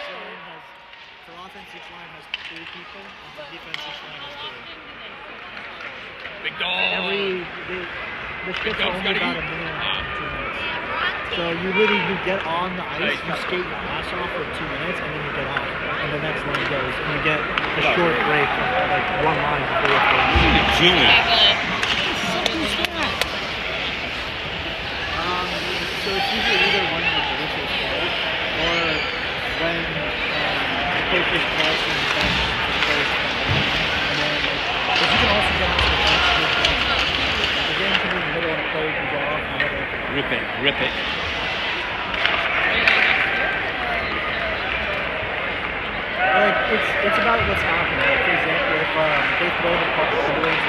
each line has, for offense, each line has 3 people, and for defense, each line has 2. Big dog. The shifts are only about a minute and a half, 2 minutes. So you get on the ice, you skate your ass off for 2 minutes, and then you get off, and the next line goes, and you get a short break of like 1 line before you go. What are you doing? So it's usually either when the coach is called, or when the coach is called from the bench to the players come in. And then, but you can also get off the bench to the bench. The game can be in the middle of a play, you can get off in the middle. Rip it, rip it. Like, it's about what's happening. Like, for example, if they throw the puck to the Bruins